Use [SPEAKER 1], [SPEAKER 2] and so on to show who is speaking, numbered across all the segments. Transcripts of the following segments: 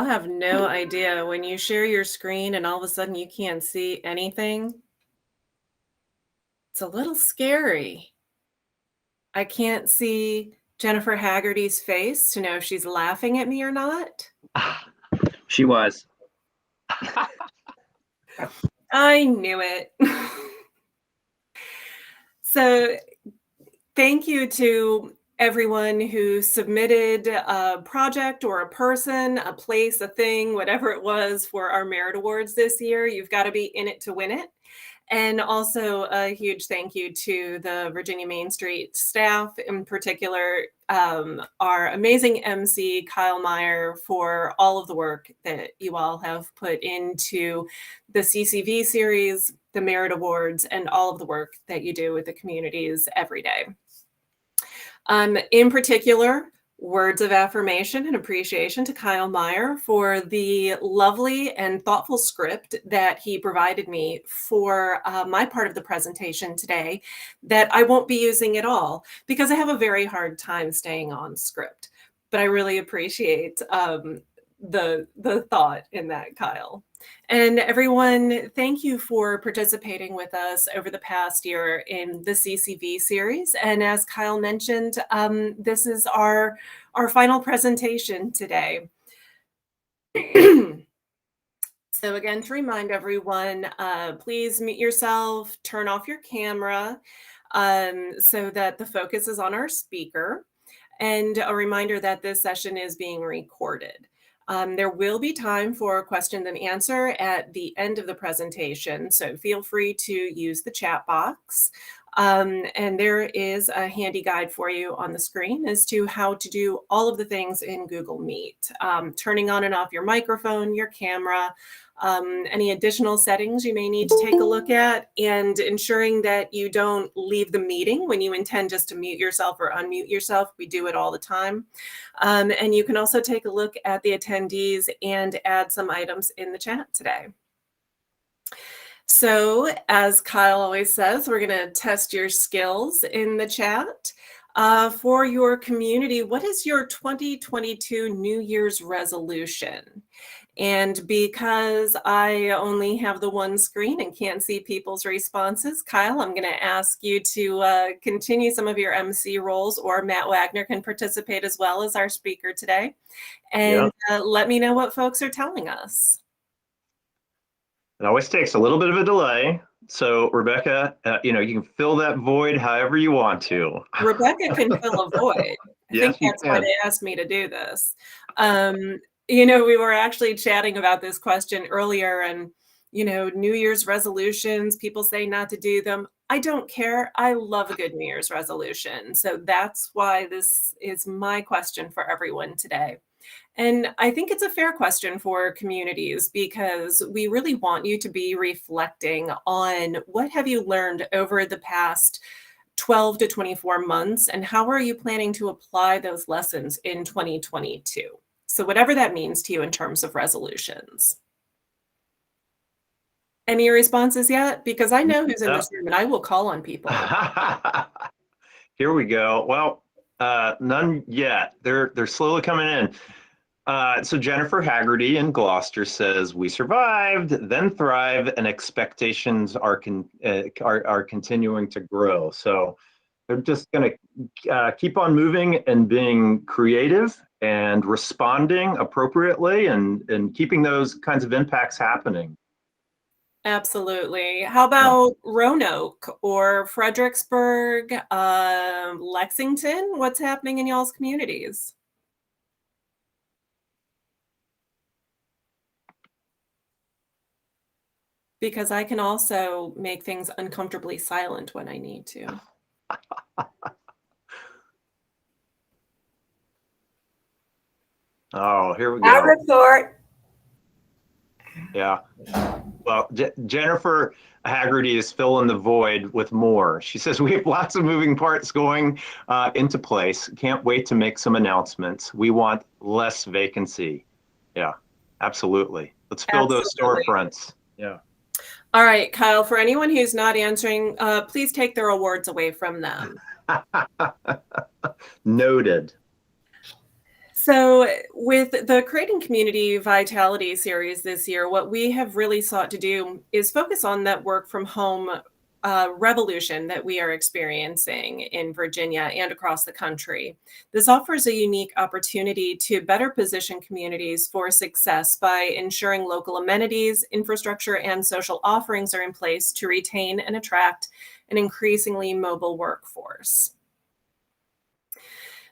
[SPEAKER 1] I'll have no idea when you share your screen and all of a sudden you can't see anything. It's a little scary. I can't see Jennifer Haggerty's face to know if she's laughing at me or not.
[SPEAKER 2] She was.
[SPEAKER 1] I knew it. So thank you to everyone who submitted a project or a person, a place, a thing, whatever it was for our Merit Awards this year. You've got to be in it to win it. And also a huge thank you to the Virginia Main Street staff, in particular, our amazing MC, Kyle Meyer, for all of the work that you all have put into the CCV series, the Merit Awards, and all of the work that you do with the communities every day. In particular, words of affirmation and appreciation to Kyle Meyer for the lovely and thoughtful script that he provided me for my part of the presentation today that I won't be using at all because I have a very hard time staying on script. But I really appreciate the thought in that, Kyle. And everyone, thank you for participating with us over the past year in the CCV series. And as Kyle mentioned, this is our final presentation today. So again, to remind everyone, please mute yourself, turn off your camera so that the focus is on our speaker. And a reminder that this session is being recorded. There will be time for question and answer at the end of the presentation, so feel free to use the chat box. And there is a handy guide for you on the screen as to how to do all of the things in Google Meet. Turning on and off your microphone, your camera, any additional settings you may need to take a look at, and ensuring that you don't leave the meeting when you intend just to mute yourself or unmute yourself. We do it all the time. And you can also take a look at the attendees and add some items in the chat today. So as Kyle always says, we're going to test your skills in the chat. For your community, what is your 2022 New Year's resolution? And because I only have the one screen and can't see people's responses, Kyle, I'm going to ask you to continue some of your MC roles, or Matt Wagner can participate as well as our speaker today. And let me know what folks are telling us.
[SPEAKER 2] It always takes a little bit of a delay. So Rebecca, you can fill that void however you want to.
[SPEAKER 1] Rebecca can fill a void. I think that's why they asked me to do this. We were actually chatting about this question earlier, and, New Year's resolutions, people say not to do them. I don't care. I love a good New Year's resolution. So that's why this is my question for everyone today. And I think it's a fair question for communities because we really want you to be reflecting on what have you learned over the past 12 to 24 months, and how are you planning to apply those lessons in 2022? So whatever that means to you in terms of resolutions. Any responses yet? Because I know who's in this room and I will call on people.
[SPEAKER 2] Here we go. Well, none yet. They're slowly coming in. So Jennifer Haggerty in Gloucester says, we survived, then thrive, and expectations are continuing to grow. So they're just going to keep on moving and being creative and responding appropriately and keeping those kinds of impacts happening.
[SPEAKER 1] Absolutely. How about Roanoke or Fredericksburg, Lexington? What's happening in y'all's communities? Because I can also make things uncomfortably silent when I need to.
[SPEAKER 2] Oh, here we go.
[SPEAKER 3] I report.
[SPEAKER 2] Yeah. Well, Jennifer Haggerty is filling the void with more. She says, we have lots of moving parts going into place. Can't wait to make some announcements. We want less vacancy. Yeah, absolutely. Let's fill those storefronts. Yeah.
[SPEAKER 1] All right, Kyle, for anyone who's not answering, please take their awards away from them.
[SPEAKER 2] Noted.
[SPEAKER 1] So, with the Creating Community Vitality series this year, what we have really sought to do is focus on that work from home revolution that we are experiencing in Virginia and across the country. This offers a unique opportunity to better position communities for success by ensuring local amenities, infrastructure, and social offerings are in place to retain and attract an increasingly mobile workforce.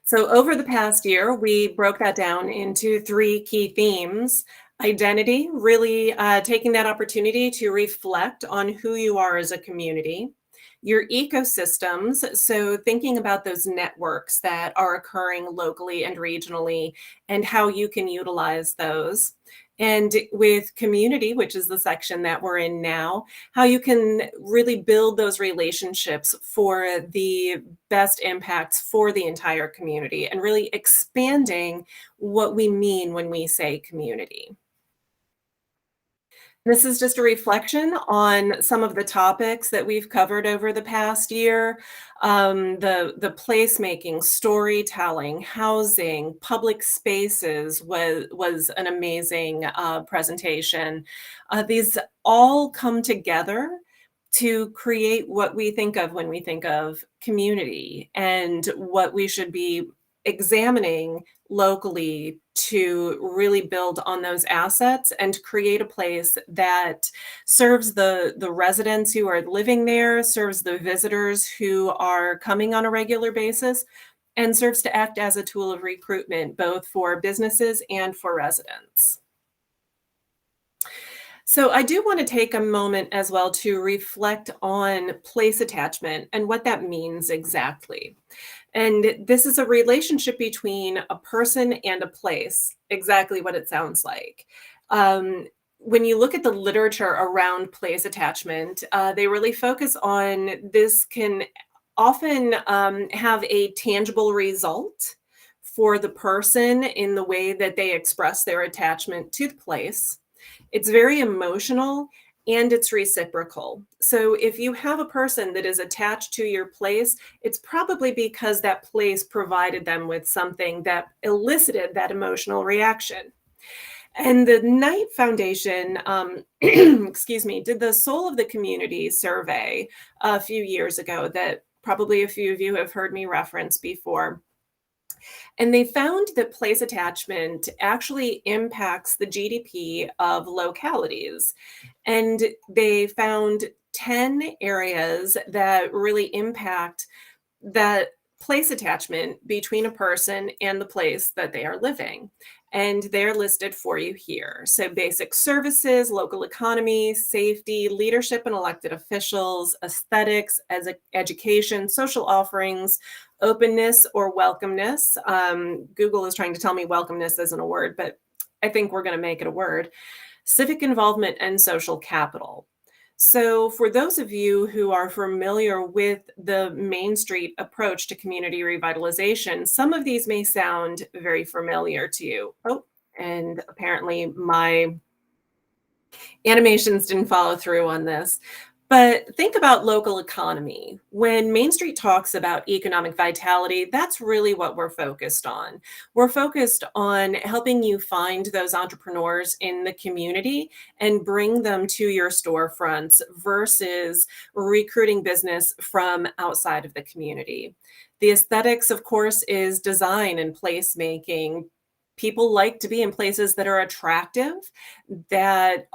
[SPEAKER 1] So, over the past year, we broke that down into three key themes. Identity, really taking that opportunity to reflect on who you are as a community. Your ecosystems, so thinking about those networks that are occurring locally and regionally and how you can utilize those. And with community, which is the section that we're in now, how you can really build those relationships for the best impacts for the entire community and really expanding what we mean when we say community. This is just a reflection on some of the topics that we've covered over the past year. The placemaking, storytelling, housing, public spaces was an amazing presentation. These all come together to create what we think of when we think of community and what we should be examining locally to really build on those assets and create a place that serves the residents who are living there, serves the visitors who are coming on a regular basis, and serves to act as a tool of recruitment both for businesses and for residents. So I do want to take a moment as well to reflect on place attachment and what that means exactly. And this is a relationship between a person and a place, exactly what it sounds like. Um, when you look at the literature around place attachment, they really focus on this can often have a tangible result for the person in the way that they express their attachment to the place. It's very emotional and it's reciprocal. So if you have a person that is attached to your place, it's probably because that place provided them with something that elicited that emotional reaction. And the Knight Foundation, excuse me, did the Soul of the Community survey a few years ago that probably a few of you have heard me reference before. And they found that place attachment actually impacts the GDP of localities. And they found 10 areas that really impact that place attachment between a person and the place that they are living. And they're listed for you here. So, basic services, local economy, safety, leadership and elected officials, aesthetics, as education, social offerings, openness or welcomeness. Google is trying to tell me welcomeness isn't a word, but I think we're going to make it a word. Civic involvement and social capital. So, for those of you who are familiar with the Main Street approach to community revitalization, some of these may sound very familiar to you. Oh, and apparently my animations didn't follow through on this. But think about local economy. When Main Street talks about economic vitality, that's really what we're focused on. We're focused on helping you find those entrepreneurs in the community and bring them to your storefronts versus recruiting business from outside of the community. The aesthetics, of course, is design and placemaking. People like to be in places that are attractive, that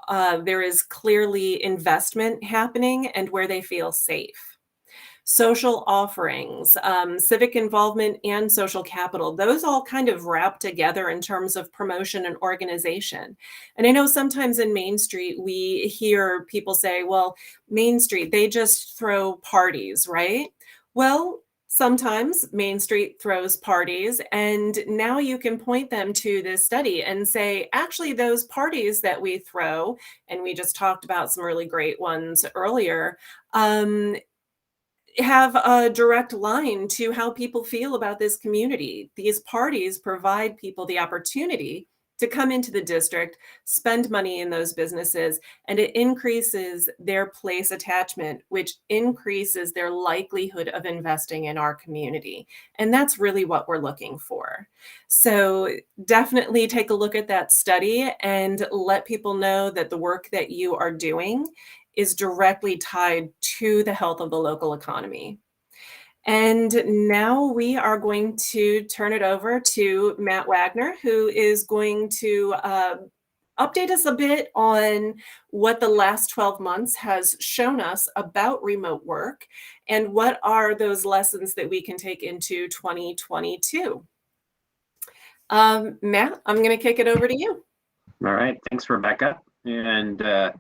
[SPEAKER 1] there is clearly investment happening, and where they feel safe. Social offerings, civic involvement, and social capital, those all kind of wrap together in terms of promotion and organization. And I know sometimes in Main Street, we hear people say, well, Main Street, they just throw parties, right? Well, sometimes Main Street throws parties, and now you can point them to this study and say, actually, those parties that we throw, and we just talked about some really great ones earlier, have a direct line to how people feel about this community. These parties provide people the opportunity to come into the district, spend money in those businesses, and it increases their place attachment, which increases their likelihood of investing in our community. And that's really what we're looking for. So definitely take a look at that study and let people know that the work that you are doing is directly tied to the health of the local economy. And now we are going to turn it over to Matt Wagner, who is going to update us a bit on what the last 12 months has shown us about remote work and what are those lessons that we can take into 2022. Matt, I'm going to kick it over to you.
[SPEAKER 3] All right, thanks, Rebecca. And I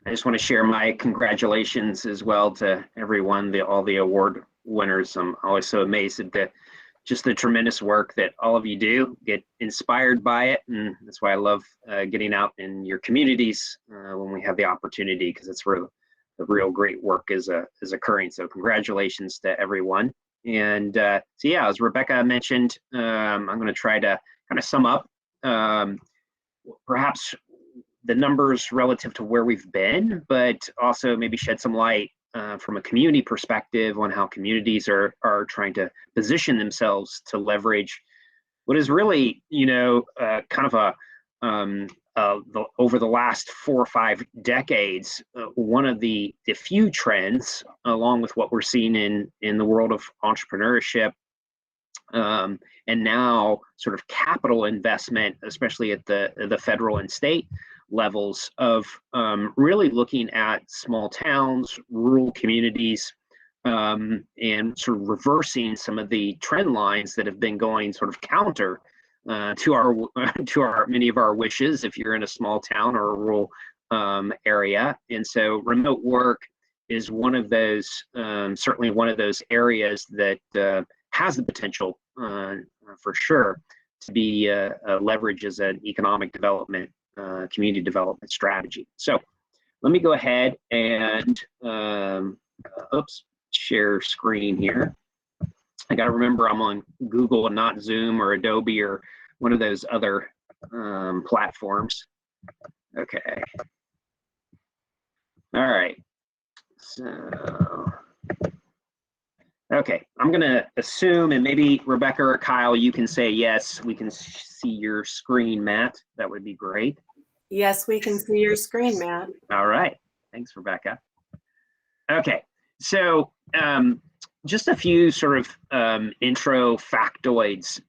[SPEAKER 3] just want to share my congratulations as well to everyone, all the award winners. I'm always so amazed at just the tremendous work that all of you do, get inspired by it. And that's why I love getting out in your communities when we have the opportunity, because it's where the real great work is occurring. So congratulations to everyone. And so yeah, as Rebecca mentioned, I'm going to try to kind of sum up perhaps the numbers relative to where we've been, but also maybe shed some light from a community perspective on how communities are trying to position themselves to leverage what is really, kind of over the last 4 or 5 decades, one of the few trends, along with what we're seeing in the world of entrepreneurship, and now sort of capital investment, especially at the federal and state levels, of really looking at small towns, rural communities, and sort of reversing some of the trend lines that have been going sort of counter to our many of our wishes if you're in a small town or a rural area. And so remote work is one of those, certainly one of those areas that has the potential for sure to be leveraged as an economic development, community development strategy. So let me go ahead and share screen here. I got to remember I'm on Google and not Zoom or Adobe or one of those other platforms. Okay. All right. So, okay, I'm going to assume, and maybe Rebecca or Kyle, you can say yes, we can see your screen, Matt. That would be great.
[SPEAKER 1] Yes, we can see your screen, Matt.
[SPEAKER 3] All right. Thanks, Rebecca. Okay, so just a few sort of intro factoids.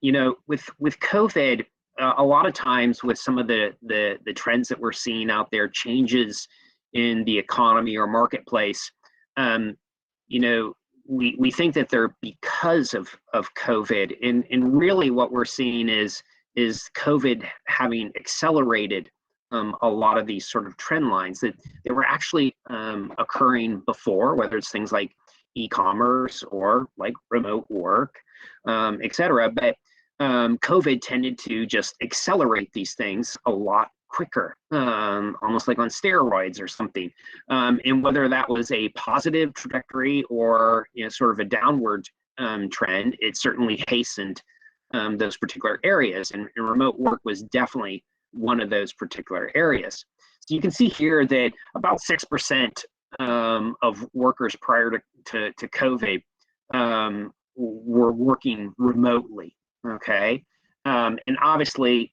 [SPEAKER 3] With COVID, a lot of times with some of the trends that we're seeing out there, changes in the economy or marketplace, we think that they're because of COVID, and really what we're seeing is COVID having accelerated a lot of these sort of trend lines that were actually occurring before, whether it's things like e-commerce or like remote work, et cetera. But COVID tended to just accelerate these things a lot quicker, almost like on steroids or something. And whether that was a positive trajectory or sort of a downward trend, it certainly hastened those particular areas. And remote work was definitely one of those particular areas. So you can see here that about 6% of workers prior to COVID were working remotely, okay? And obviously,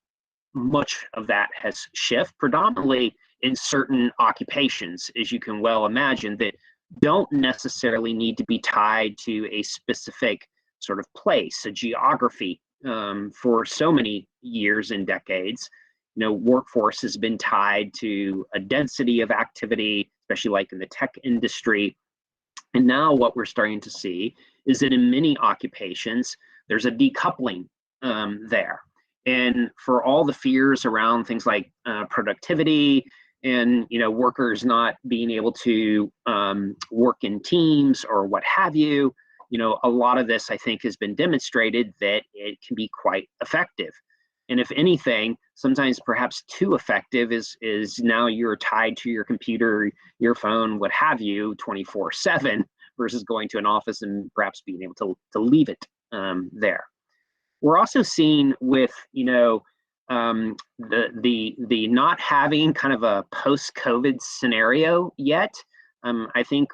[SPEAKER 3] much of that has shifted, predominantly in certain occupations, as you can well imagine, that don't necessarily need to be tied to a specific sort of place, a geography. For so many years and decades, workforce has been tied to a density of activity, especially like in the tech industry. And now what we're starting to see is that in many occupations, there's a decoupling there. And for all the fears around things like productivity and workers not being able to work in teams or what have you, a lot of this I think has been demonstrated that it can be quite effective. And if anything, sometimes perhaps too effective is now you're tied to your computer, your phone, what have you, 24/7 versus going to an office and perhaps being able to leave it there. We're also seeing with, the not having kind of a post-COVID scenario yet. I think,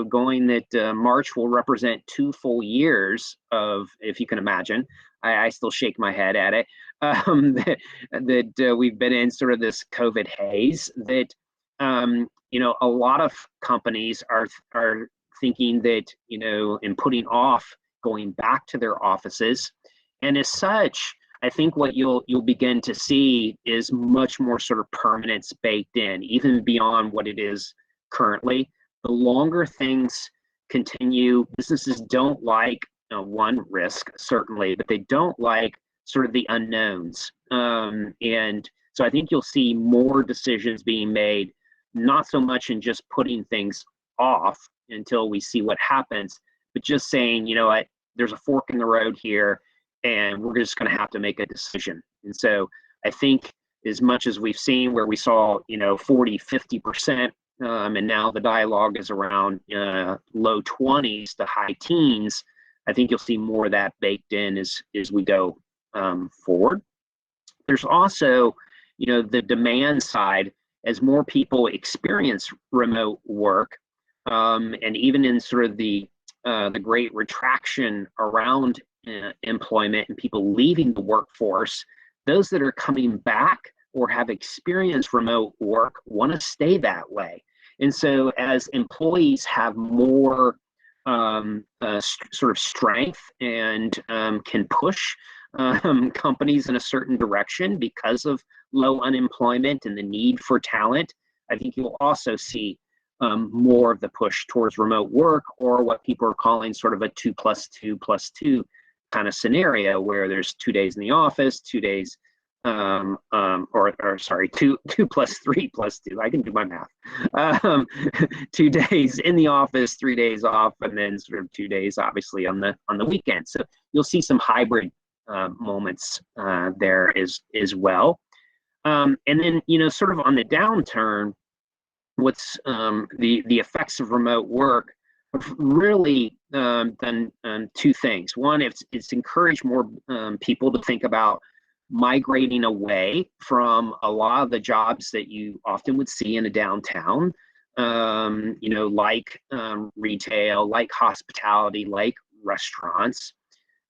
[SPEAKER 3] going that March will represent 2 full years of, if you can imagine, I still shake my head at it, that we've been in sort of this COVID haze, that, a lot of companies are thinking that, and putting off going back to their offices. And as such, I think what you'll begin to see is much more sort of permanence baked in, even beyond what it is currently. The longer things continue, businesses don't like one, risk, certainly, but they don't like sort of the unknowns. And so I think you'll see more decisions being made, not so much in just putting things off until we see what happens, but just saying, what, there's a fork in the road here, and we're just going to have to make a decision. And so I think, as much as we've seen where we saw, 40, 50%, and now the dialogue is around low 20s to high teens, I think you'll see more of that baked in as we go forward. There's also, the demand side, as more people experience remote work, and even in sort of the great retraction around employment and people leaving the workforce, those that are coming back or have experienced remote work want to stay that way. And so as employees have more sort of strength and can push companies in a certain direction because of low unemployment and the need for talent, I think you'll also see more of the push towards remote work, or what people are calling sort of a 2+2+2 kind of scenario, where there's 2 days in the office, 2 days, sorry, 2+3+2. I can do my math. 2 days in the office, 3 days off, and then sort of 2 days, obviously, on the weekend. So you'll see some hybrid moments there as well. And then, sort of on the downturn, what's the effects of remote work have really done 2 things. One, it's encouraged more people to think about migrating away from a lot of the jobs that you often would see in a downtown, like retail, like hospitality, like restaurants.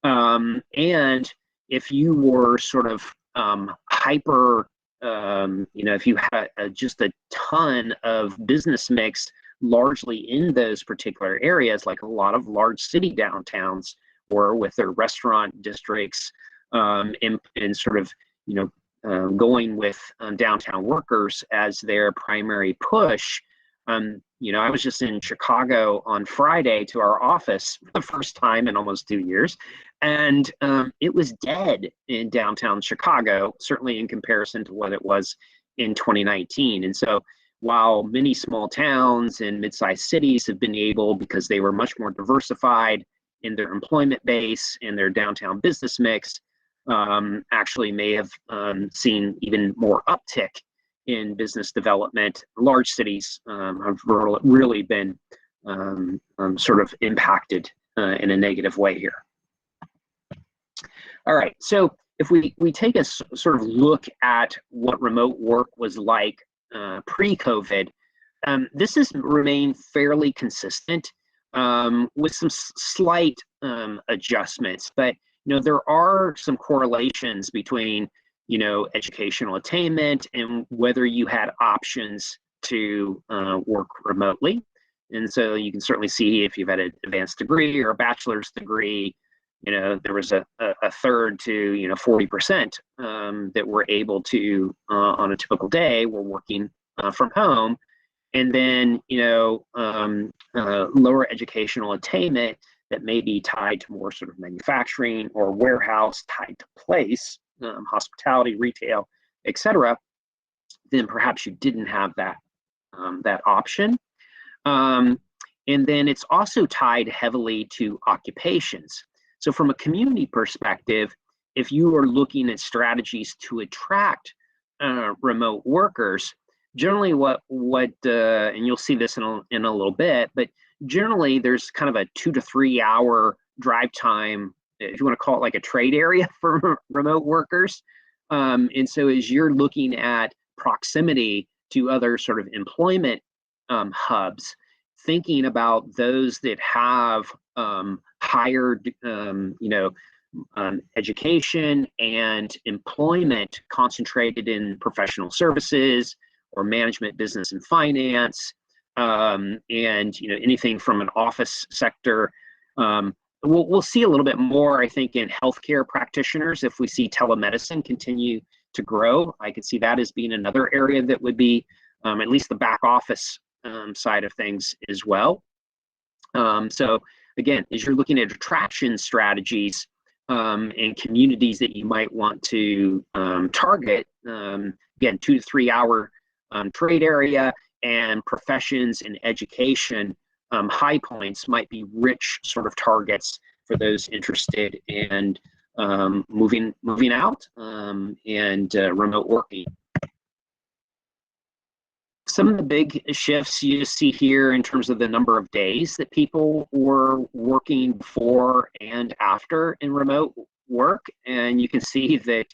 [SPEAKER 3] And if you were sort of hyper, if you had just a ton of business mix largely in those particular areas, like a lot of large city downtowns or with their restaurant districts, and sort of, going with downtown workers as their primary push. I was just in Chicago on Friday to our office for the first time in almost 2 years, and it was dead in downtown Chicago, certainly in comparison to what it was in 2019. And so while many small towns and mid-sized cities have been able, because they were much more diversified in their employment base and their downtown business mix, actually may have seen even more uptick in business development, large cities have really been sort of impacted in a negative way here. All right, so if we take a sort of look at what remote work was like pre-COVID, this has remained fairly consistent with some slight adjustments, but there are some correlations between educational attainment and whether you had options to work remotely. And so you can certainly see if you've had an advanced degree or a bachelor's degree, there was a third to 40% that were able to on a typical day were working from home. And then lower educational attainment that may be tied to more sort of manufacturing or warehouse tied to place, hospitality, retail, etc., then perhaps you didn't have that option. And then it's also tied heavily to occupations. So from a community perspective, if you are looking at strategies to attract remote workers, generally what and you'll see this in a little bit, but generally there's kind of a 2 to 3 hour drive time, if you want to call it like a trade area for remote workers. And so as you're looking at proximity to other sort of employment hubs, thinking about those that have higher, education and employment concentrated in professional services or management, business, and finance, and anything from an office sector. We'll see a little bit more, I think, in healthcare practitioners if we see telemedicine continue to grow. I could see that as being another area that would be at least the back office side of things as well. So again, as you're looking at attraction strategies and communities that you might want to target, again, 2 to 3 hour trade area and professions and education high points might be rich sort of targets for those interested in moving out and remote working. Some of the big shifts you just see here in terms of the number of days that people were working before and after in remote work. And you can see that,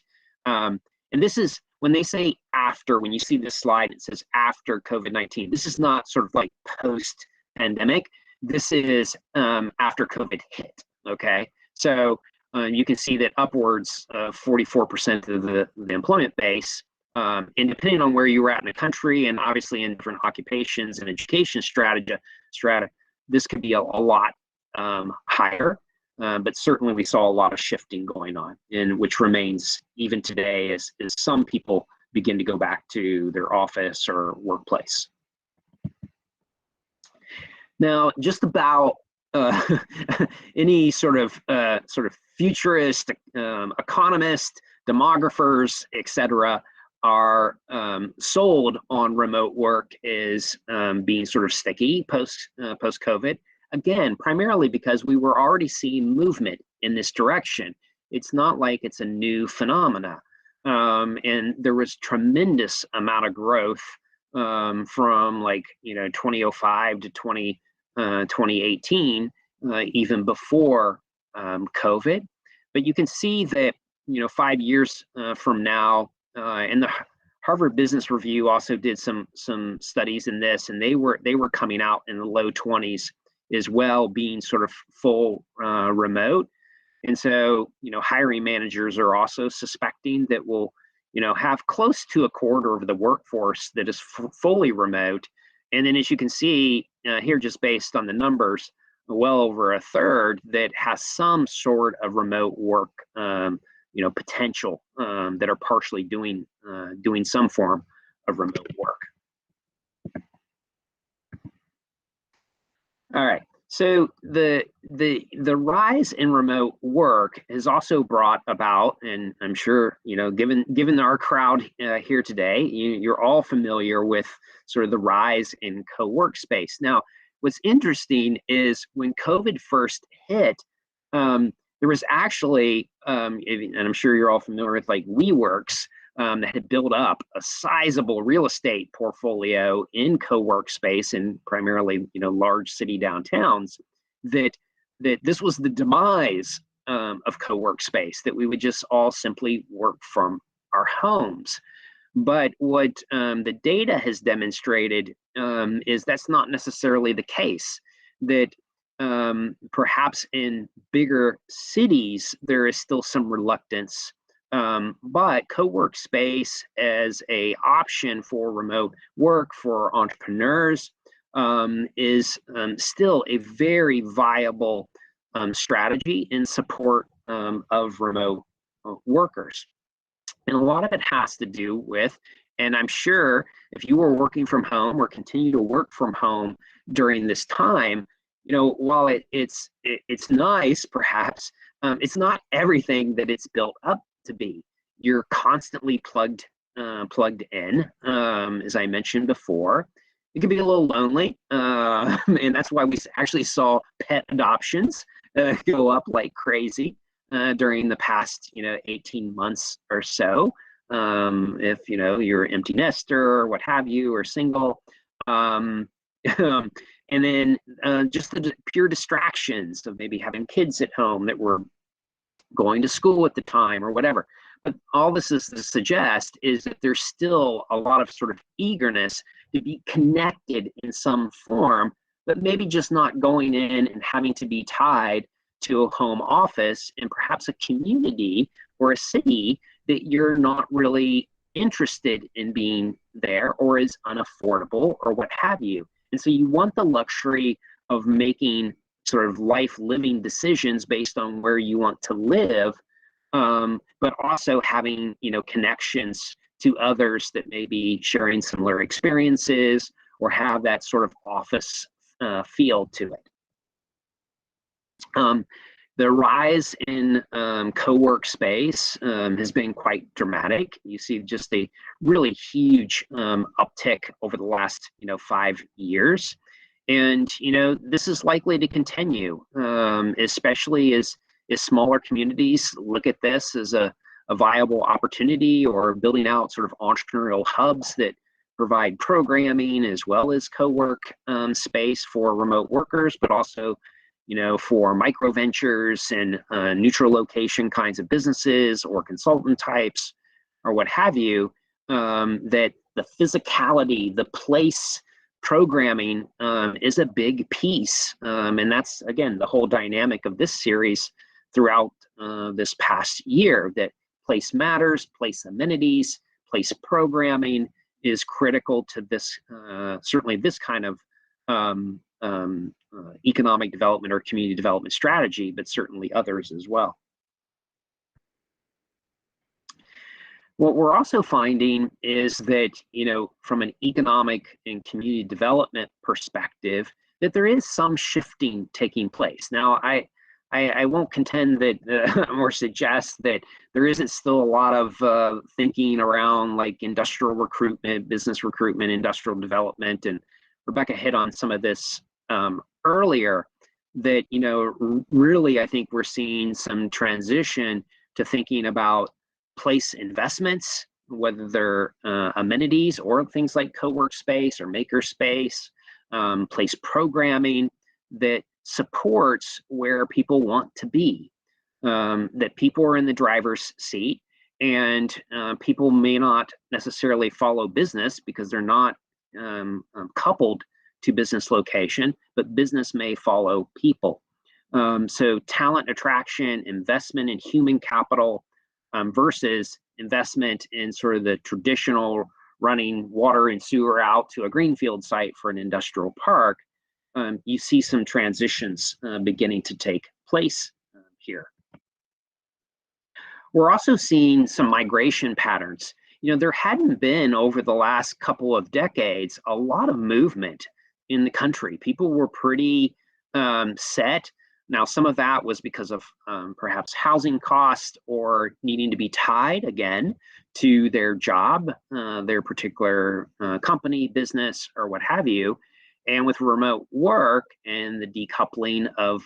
[SPEAKER 3] and this is when they say after, when you see this slide, it says after COVID-19. This is not sort of like post-pandemic. This is after COVID hit, okay? So you can see that upwards of 44% of the employment base, and depending on where you were at in the country and obviously in different occupations and education strata, this could be a lot higher, but certainly we saw a lot of shifting going on, and which remains even today as some people begin to go back to their office or workplace. Now, just about any sort of futurist economist, demographers, etc., are sold on remote work as being sort of sticky post-COVID. Again, primarily because we were already seeing movement in this direction. It's not like it's a new phenomena. And there was tremendous amount of growth from 2005 to 2018, even before COVID. But you can see that 5 years from now, and the Harvard Business Review also did some studies in this, and they were coming out in the low 20s as well, being sort of full remote. And so hiring managers are also suspecting that we'll have close to a quarter of the workforce that is fully remote. And then, as you can see here, just based on the numbers, well over a third that has some sort of remote work potential, that are partially doing some form of remote work. All right. So the rise in remote work has also brought about, and I'm sure given our crowd here today, you're all familiar with sort of the rise in co-work space. Now, what's interesting is when COVID first hit, there was actually, and I'm sure you're all familiar with WeWorks, that had built up a sizable real estate portfolio in co-work space and primarily, large city downtowns, that this was the demise of co-work space, that we would just all simply work from our homes. But what the data has demonstrated is that's not necessarily the case, that perhaps in bigger cities, there is still some reluctance, but co-work space as an option for remote work for entrepreneurs is still a very viable strategy in support of remote workers. And a lot of it has to do with, and I'm sure if you were working from home or continue to work from home during this time, while it's nice, perhaps, it's not everything that it's built up to be. You're constantly plugged in, as I mentioned before. It can be a little lonely, and that's why we actually saw pet adoptions go up like crazy during the past 18 months or so. If you're an empty nester or what have you, or single. And then just the pure distractions of maybe having kids at home that were going to school at the time or whatever. But all this is to suggest is that there's still a lot of sort of eagerness to be connected in some form, but maybe just not going in and having to be tied to a home office and perhaps a community or a city that you're not really interested in being there or is unaffordable or what have you. And so you want the luxury of making sort of life living decisions based on where you want to live, but also having, connections to others that may be sharing similar experiences or have that sort of office feel to it. The rise in co-work space has been quite dramatic. You see just a really huge uptick over the last 5 years. And this is likely to continue, especially as smaller communities look at this as a viable opportunity, or building out sort of entrepreneurial hubs that provide programming as well as co-work space for remote workers, but also for micro ventures and neutral location kinds of businesses or consultant types or what have you, that the physicality, the place programming is a big piece. And that's, again, the whole dynamic of this series throughout this past year, that place matters, place amenities, place programming is critical to this, certainly this kind of economic development or community development strategy, but certainly others as well. What we're also finding is that, from an economic and community development perspective, that there is some shifting taking place. Now, I won't contend that or suggest that there isn't still a lot of thinking around like industrial recruitment, business recruitment, industrial development, and Rebecca hit on some of this earlier, that really I think we're seeing some transition to thinking about place investments, whether they're amenities or things like co-work space or maker space, place programming that supports where people want to be, that people are in the driver's seat, and people may not necessarily follow business because they're not coupled to business location, but business may follow people. So talent attraction, investment in human capital versus investment in sort of the traditional running water and sewer out to a greenfield site for an industrial park, you see some transitions beginning to take place here. We're also seeing some migration patterns. There hadn't been over the last couple of decades a lot of movement in the country. People were pretty set. Now, some of that was because of perhaps housing costs or needing to be tied again to their job, their particular company, business, or what have you. And with remote work and the decoupling of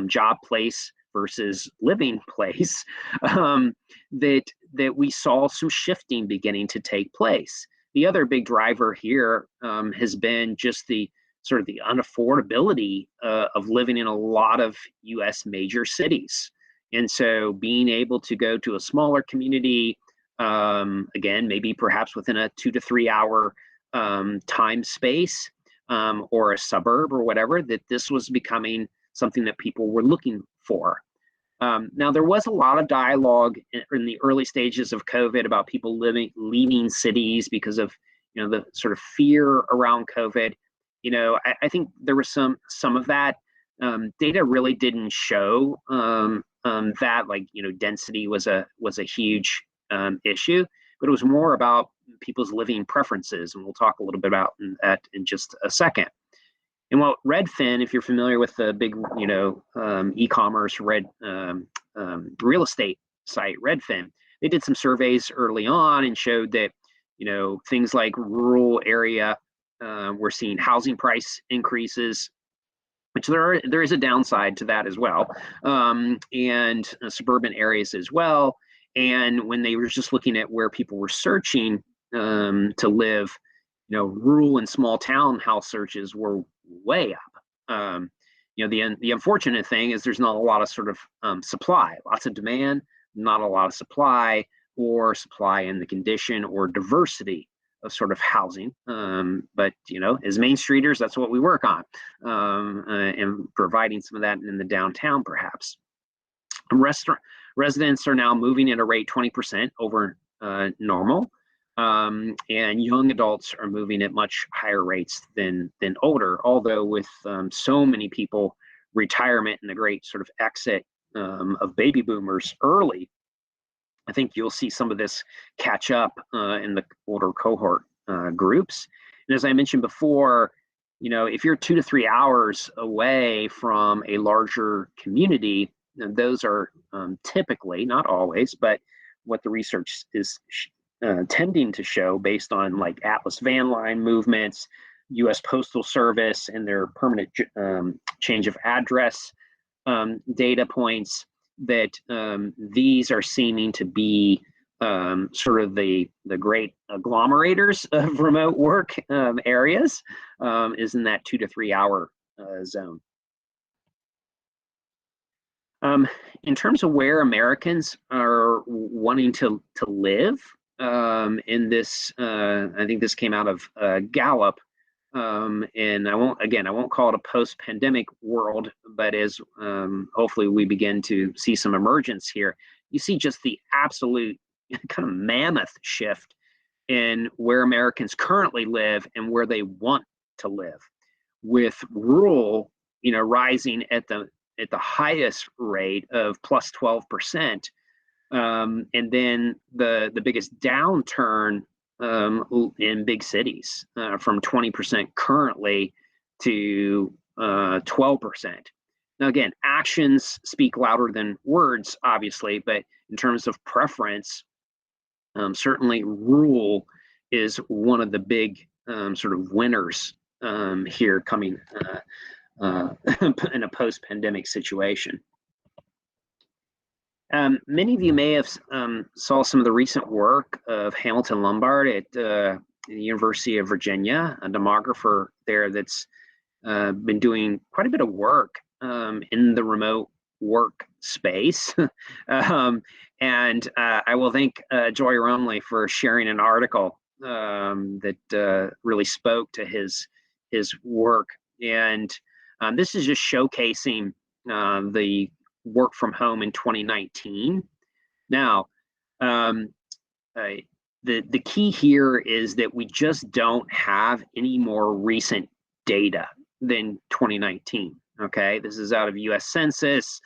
[SPEAKER 3] job place versus living place, that we saw some shifting beginning to take place. The other big driver here has been just the sort of the unaffordability of living in a lot of U.S. major cities. And so being able to go to a smaller community, again, maybe perhaps within a 2 to 3 hour time space, or a suburb or whatever, that this was becoming something that people were looking for. Now, there was a lot of dialogue in the early stages of COVID about people leaving cities because of the sort of fear around COVID. I think there was some of that. Data really didn't show that, like, density was a huge issue, but it was more about people's living preferences, and we'll talk a little bit about that in just a second. And what Redfin, if you're familiar with the big, e-commerce real estate site, Redfin, they did some surveys early on and showed that, things like rural area, we're seeing housing price increases, which there is a downside to that as well, and suburban areas as well. And when they were just looking at where people were searching to live, rural and small town house searches were way up. The unfortunate thing is there's not a lot of sort of supply, lots of demand, not a lot of supply. or supply and the condition or diversity of sort of housing. But as Main Streeters, that's what we work on, and providing some of that in the downtown, perhaps. Residents are now moving at a rate 20% over normal, and young adults are moving at much higher rates than older. Although with so many people retirement and the great sort of exit of baby boomers early, I think you'll see some of this catch up in the older cohort groups. And as I mentioned before, if you're 2 to 3 hours away from a larger community, those are typically, not always, but what the research is tending to show based on like Atlas van line movements, U.S. Postal Service and their permanent change of address data points, that these are seeming to be sort of the great agglomerators of remote work areas, is in that 2 to 3 hour zone. In terms of where Americans are wanting to live, in this, I think this came out of Gallup, and I won't call it a post-pandemic world, but as hopefully we begin to see some emergence here, you see just the absolute kind of mammoth shift in where Americans currently live and where they want to live, with rural, rising at the highest rate of plus 12%, and then the biggest downturn in big cities, from 20% currently to 12%. Now, again, actions speak louder than words, obviously, but in terms of preference, certainly rural is one of the big sort of winners here coming in a post-pandemic situation. Many of you may have saw some of the recent work of Hamilton Lombard at the University of Virginia, a demographer there that's been doing quite a bit of work in the remote work space. And I will thank Joy Romley for sharing an article that really spoke to his work. And this is just showcasing the work from home in 2019. Now, the key here is that we just don't have any more recent data than 2019. Okay, this is out of U.S. Census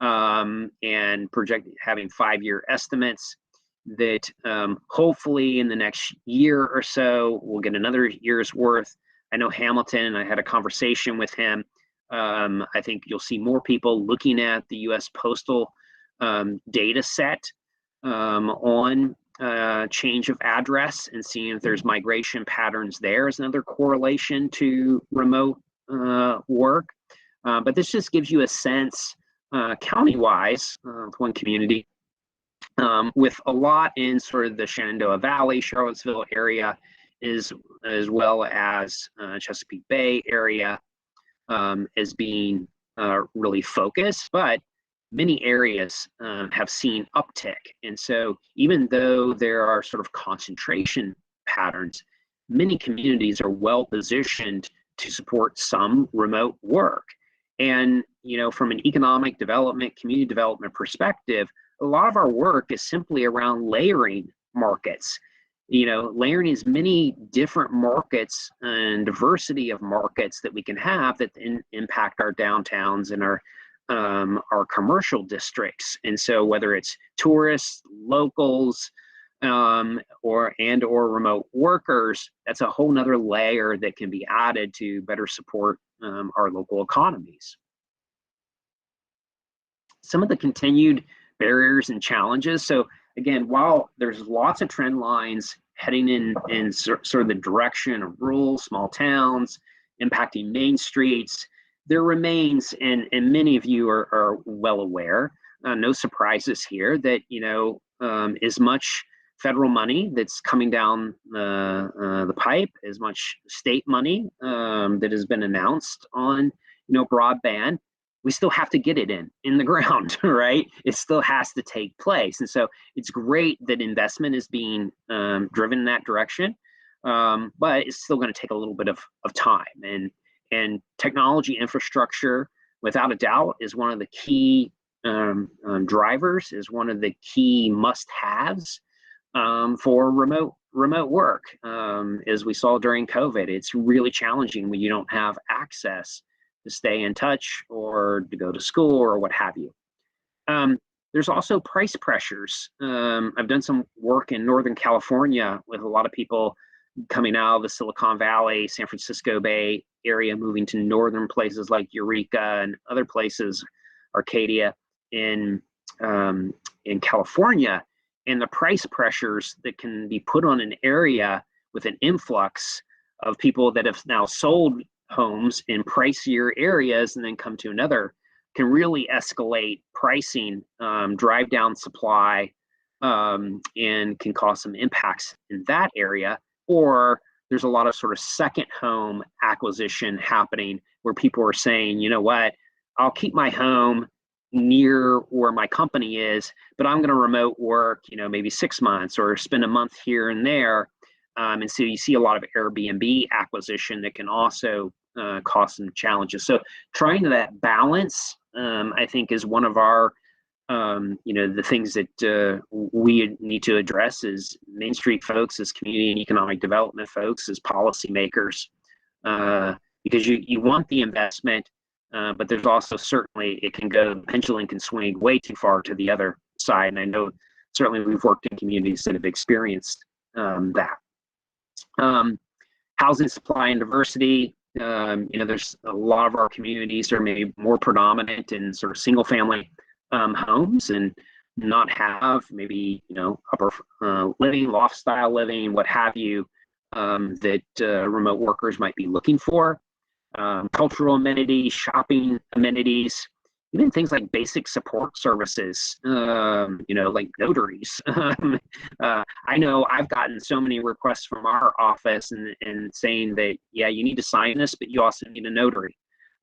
[SPEAKER 3] and projected having 5-year estimates that hopefully in the next year or so we'll get another year's worth. I know Hamilton, I had a conversation with him. I think you'll see more people looking at the U.S. Postal data set on change of address and seeing if there's migration patterns there as another correlation to remote work. But this just gives you a sense county-wise, one community, with a lot in sort of the Shenandoah Valley, Charlottesville area, as well as Chesapeake Bay area, as being really focused, but many areas have seen uptick. And so even though there are sort of concentration patterns, many communities are well positioned to support some remote work. And, from an economic development, community development perspective, a lot of our work is simply around layering markets. Layering as many different markets and diversity of markets that we can have that impact our downtowns and our commercial districts. And so whether it's tourists, locals, or remote workers, that's a whole nother layer that can be added to better support our local economies. Some of the continued barriers and challenges. So again, while there's lots of trend lines heading in sort of the direction of rural, small towns, impacting main streets, there remains, and many of you are well aware, no surprises here, that as much federal money that's coming down the pipe, as much state money that has been announced on broadband, we still have to get it in the ground, right? It still has to take place. And so it's great that investment is being driven in that direction, but it's still going to take a little bit of time. And technology infrastructure, without a doubt, is one of the key drivers, is one of the key must-haves for remote work. As we saw during COVID, it's really challenging when you don't have access to stay in touch or to go to school or what have you. There's also price pressures. I've done some work in Northern California with a lot of people coming out of the Silicon Valley, San Francisco Bay area, moving to northern places like Eureka and other places, Arcadia in California, and the price pressures that can be put on an area with an influx of people that have now sold homes in pricier areas and then come to another can really escalate pricing, drive down supply, and can cause some impacts in that area. Or there's a lot of sort of second home acquisition happening where people are saying, you know what, I'll keep my home near where my company is, but I'm going to remote work, maybe 6 months or spend a month here and there. And so you see a lot of Airbnb acquisition that can also cause some challenges. So trying that balance, I think, is one of our, the things that we need to address as Main Street folks, as community and economic development folks, as policymakers, because you want the investment, but there's also certainly the pendulum can swing way too far to the other side. And I know certainly we've worked in communities that have experienced that. Housing supply and diversity, there's a lot of our communities are maybe more predominant in sort of single family homes and not have maybe, upper living, loft style living, what have you, that remote workers might be looking for. Cultural amenities, shopping amenities, even things like basic support services, like notaries. I know I've gotten so many requests from our office and saying that, yeah, you need to sign this, but you also need a notary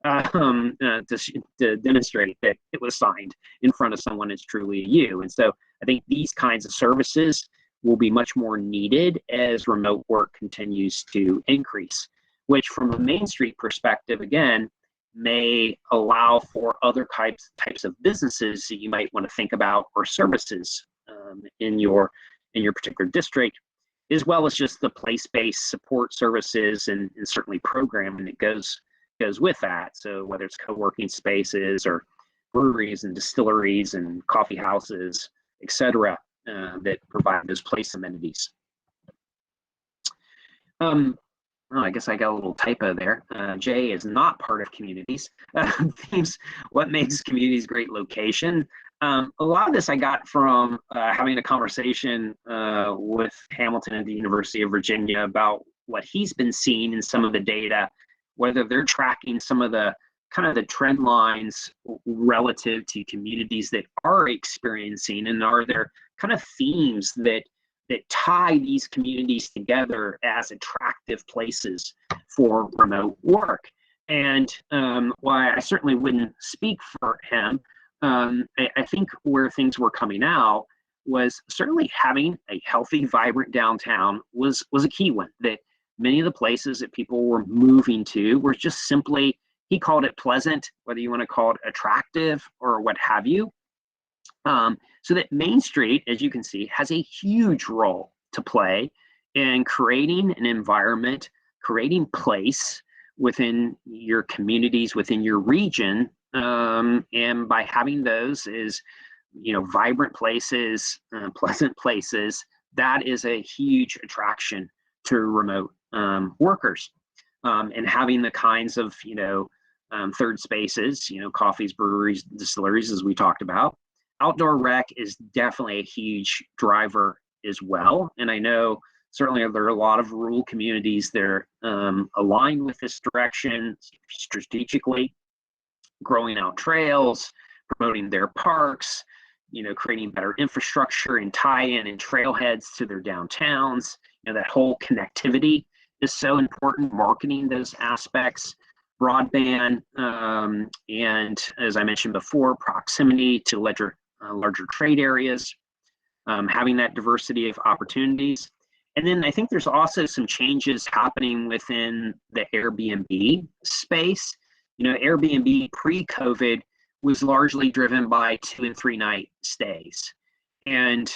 [SPEAKER 3] to demonstrate that it was signed in front of someone that's truly you. And so I think these kinds of services will be much more needed as remote work continues to increase, which from a Main Street perspective, again, may allow for other types of businesses that you might want to think about, or services in your particular district, as well as just the place-based support services and certainly programming that goes with that. So whether it's co-working spaces or breweries and distilleries and coffee houses, et cetera, that provide those place amenities. I guess I got a little typo there. J is not part of communities. Themes, what makes communities great location? A lot of this I got from having a conversation with Hamilton at the University of Virginia about what he's been seeing in some of the data, whether they're tracking some of the kind of the trend lines relative to communities that are experiencing, and are there kind of themes that tie these communities together as attractive places for remote work. And while I certainly wouldn't speak for him, I think where things were coming out was certainly having a healthy, vibrant downtown was a key one. That many of the places that people were moving to were just simply, he called it pleasant, whether you want to call it attractive or what have you. So that Main Street, as you can see, has a huge role to play in creating an environment, creating place within your communities, within your region, and by having those is, vibrant places, pleasant places, that is a huge attraction to remote workers. And having the kinds of, third spaces, coffees, breweries, distilleries, as we talked about. Outdoor rec is definitely a huge driver as well. And I know certainly there are a lot of rural communities that are aligned with this direction strategically, growing out trails, promoting their parks, creating better infrastructure and tie-in and trailheads to their downtowns. That whole connectivity is so important, marketing those aspects. broadband, and as I mentioned before, proximity to larger trade areas, having that diversity of opportunities. And then I think there's also some changes happening within the Airbnb space. You know, Airbnb pre-COVID was largely driven by 2 and 3 night stays. And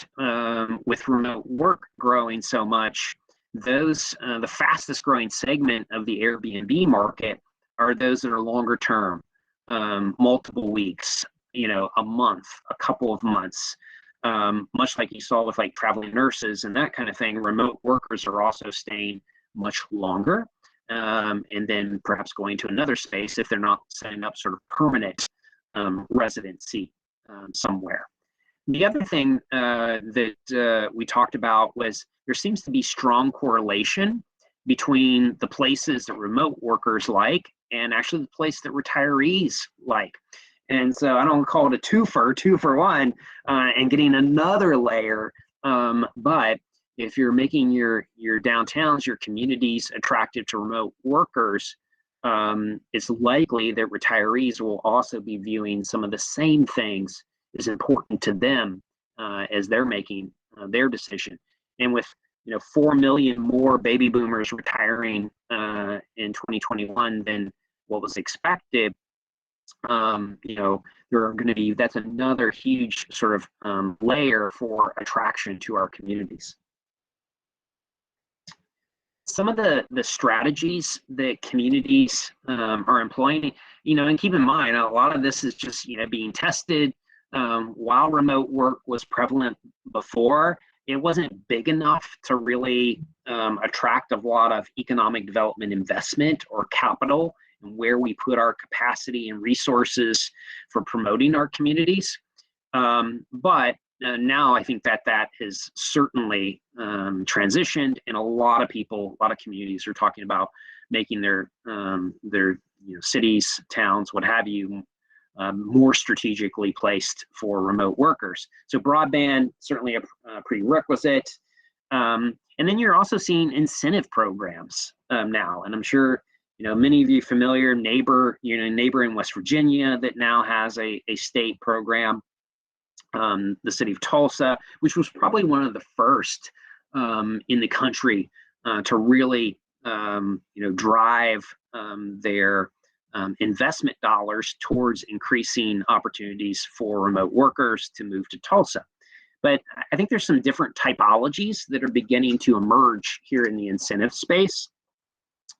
[SPEAKER 3] with remote work growing so much, those the fastest growing segment of the Airbnb market are those that are longer term, multiple weeks, you know, a month, a couple of months. Much like you saw with like traveling nurses and that kind of thing, remote workers are also staying much longer, and then perhaps going to another space if they're not setting up sort of permanent residency somewhere. The other thing that we talked about was there seems to be strong correlation between the places that remote workers like and actually the place that retirees like. And so I don't call it a two for one, and getting another layer. But if you're making your downtowns, your communities attractive to remote workers, it's likely that retirees will also be viewing some of the same things as important to them as they're making their decision. And with 4 million more baby boomers retiring in 2021 than what was expected, there are going to be, that's another huge sort of layer for attraction to our communities. Some of the strategies that communities are employing, and keep in mind, a lot of this is just, being tested. While remote work was prevalent before, it wasn't big enough to really attract a lot of economic development investment or capital, and where we put our capacity and resources for promoting our communities. But now I think that has certainly transitioned, and a lot of people, a lot of communities are talking about making their cities, towns, what have you, more strategically placed for remote workers. So broadband, certainly a prerequisite. And then you're also seeing incentive programs now, and I'm sure many of you familiar, neighbor in West Virginia that now has a state program. The city of Tulsa, which was probably one of the first in the country to really drive their investment dollars towards increasing opportunities for remote workers to move to Tulsa. But I think there's some different typologies that are beginning to emerge here in the incentive space.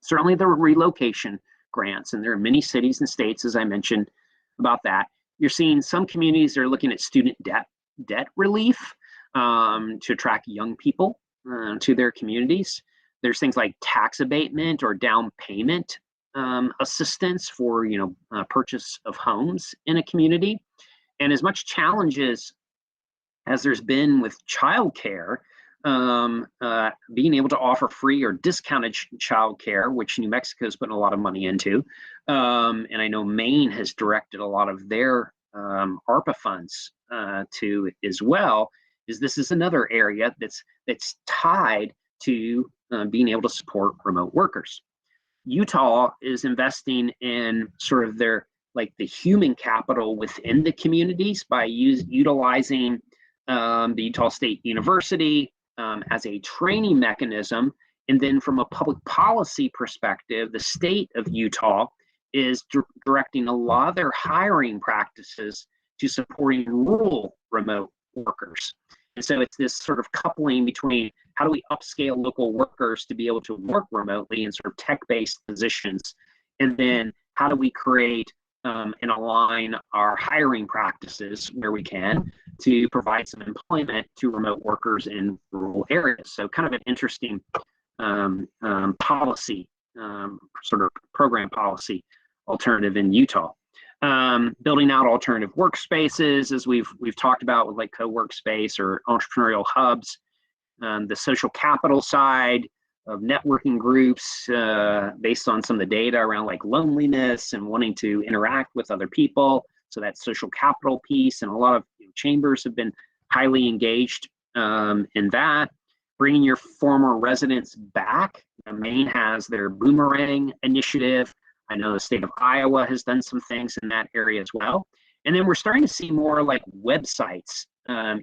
[SPEAKER 3] Certainly the relocation grants, and there are many cities and states, as I mentioned, about that. You're seeing some communities that are looking at student debt relief to attract young people to their communities. There's things like tax abatement or down payment assistance for purchase of homes in a community. And as much challenges as there's been with childcare, being able to offer free or discounted childcare, which New Mexico is putting a lot of money into, and I know Maine has directed a lot of their ARPA funds to as well. This is another area that's tied to being able to support remote workers. Utah is investing in sort of the human capital within the communities by utilizing the Utah State University as a training mechanism. And then from a public policy perspective, the state of Utah is directing a lot of their hiring practices to supporting rural remote workers. And so it's this sort of coupling between how do we upscale local workers to be able to work remotely in sort of tech-based positions, and then how do we create and align our hiring practices where we can to provide some employment to remote workers in rural areas. So kind of an interesting policy, sort of program policy alternative in Utah. Building out alternative workspaces, as we've talked about with like co-workspace or entrepreneurial hubs. The social capital side of networking groups based on some of the data around like loneliness and wanting to interact with other people. So that social capital piece, and a lot of chambers have been highly engaged in that. Bringing your former residents back. Maine has their Boomerang initiative I know the state of Iowa has done some things in that area as well. And then we're starting to see more like websites,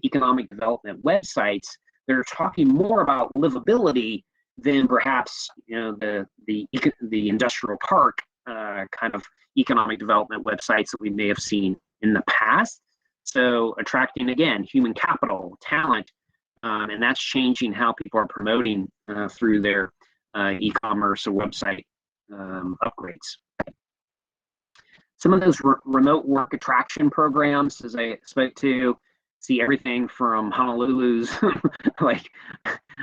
[SPEAKER 3] economic development websites that are talking more about livability than perhaps the industrial park kind of economic development websites that we may have seen in the past. So attracting, again, human capital, talent, and that's changing how people are promoting through their e-commerce or website upgrades. Some of those remote work attraction programs, as I spoke to, see everything from Honolulu's, like